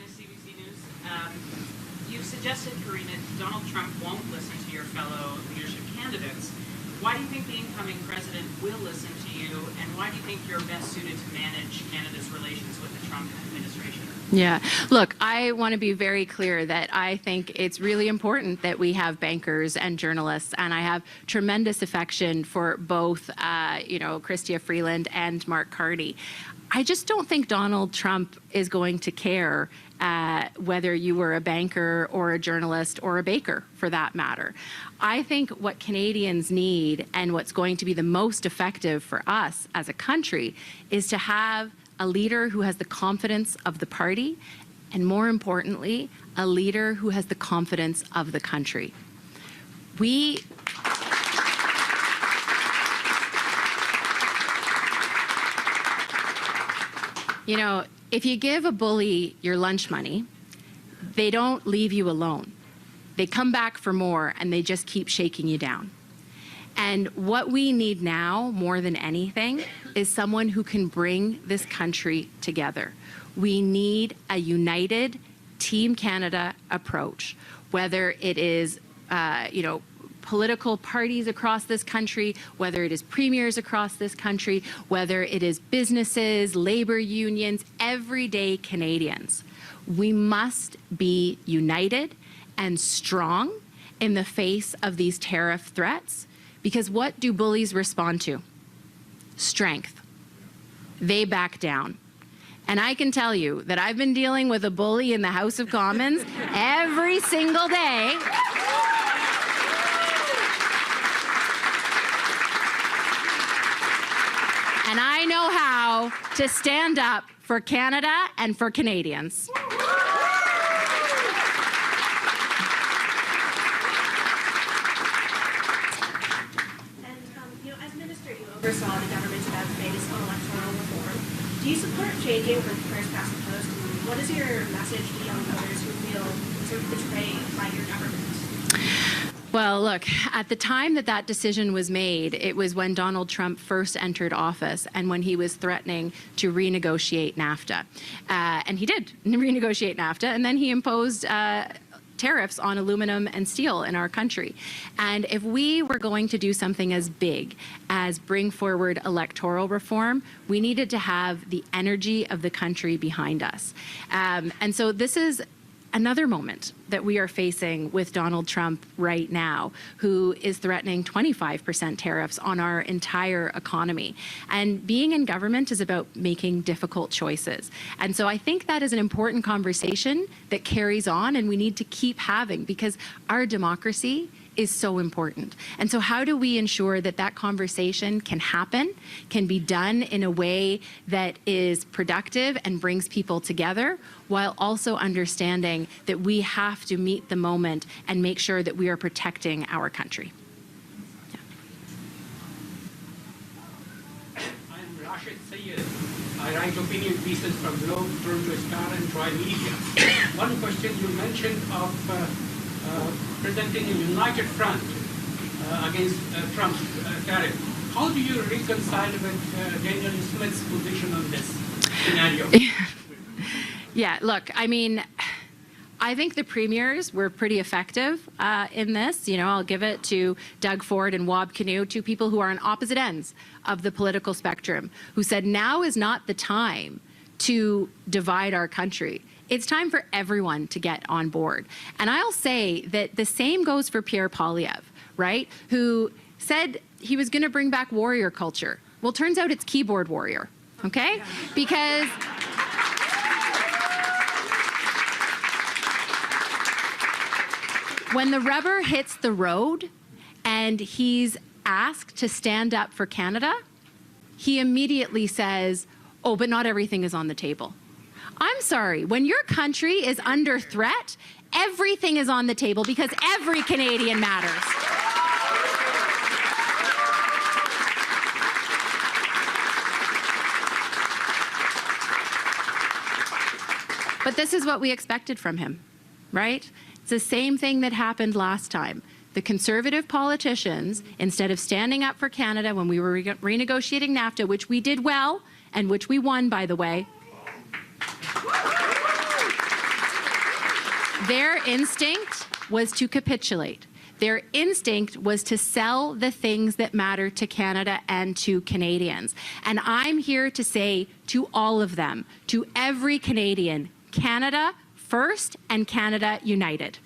CBC News. You've suggested, Karina, Donald Trump won't listen to your fellow leadership candidates. Why do you think the incoming president will listen to you, and why do you think you're best suited to manage Canada's relations with the Trump administration? Yeah, look, I want to be very clear that I think it's really important that we have bankers and journalists, and I have tremendous affection for both, Chrystia Freeland and Mark Carney. I just don't think Donald Trump is going to care whether you were a banker or a journalist or a baker, for that matter. I think what Canadians need and what's going to be the most effective for us as a country is to have a leader who has the confidence of the party, and more importantly, a leader who has the confidence of the country. If you give a bully your lunch money, they don't leave you alone. They come back for more, and they just keep shaking you down. And what we need now, more than anything, is someone who can bring this country together. We need a united Team Canada approach, whether it is, political parties across this country, whether it is premiers across this country, whether it is businesses, labor unions, everyday Canadians. We must be united and strong in the face of these tariff threats, because what do bullies respond to? Strength. They back down. And I can tell you that I've been dealing with a bully in the House of Commons every single day. And I know how to stand up for Canada and for Canadians. As minister, you oversaw the government's about phase on electoral reform. Do you support changing from first past the post? What is your message to young voters who feel sort of betrayed by your government? Well, look, at the time that decision was made, it was when Donald Trump first entered office and when he was threatening to renegotiate NAFTA. And he did renegotiate NAFTA, and then he imposed tariffs on aluminum and steel in our country. And if we were going to do something as big as bring forward electoral reform, we needed to have the energy of the country behind us. And so this is another moment that we are facing with Donald Trump right now, who is threatening 25% tariffs on our entire economy. And being in government is about making difficult choices. And so I think that is an important conversation that carries on, and we need to keep having, because our democracy is so important. And so how do we ensure that that conversation can happen, can be done in a way that is productive and brings people together, while also understanding that we have to meet the moment and make sure that we are protecting our country. Yeah. I'm Rashid Sayed. I write opinion pieces from Globe, Toronto Star, and Troy Media. One question you mentioned of presenting a united front against Trump's tariff. How do you reconcile with Daniel Smith's position on this scenario? Yeah, look, I mean, I think the premiers were pretty effective in this. I'll give it to Doug Ford and Wab Kinew, two people who are on opposite ends of the political spectrum, who said now is not the time to divide our country. It's time for everyone to get on board. And I'll say that the same goes for Pierre Poilievre, right? Who said he was going to bring back warrior culture. Well, turns out it's keyboard warrior, okay? Because when the rubber hits the road and he's asked to stand up for Canada, he immediately says, oh, but not everything is on the table. I'm sorry, when your country is under threat, everything is on the table, because every Canadian matters. But this is what we expected from him, right? It's the same thing that happened last time. The Conservative politicians, instead of standing up for Canada when we were renegotiating NAFTA, which we did well, and which we won, by the way, Their instinct was to capitulate. Their instinct was to sell the things that matter to Canada and to Canadians. And I'm here to say to all of them, to every Canadian, Canada first and Canada united.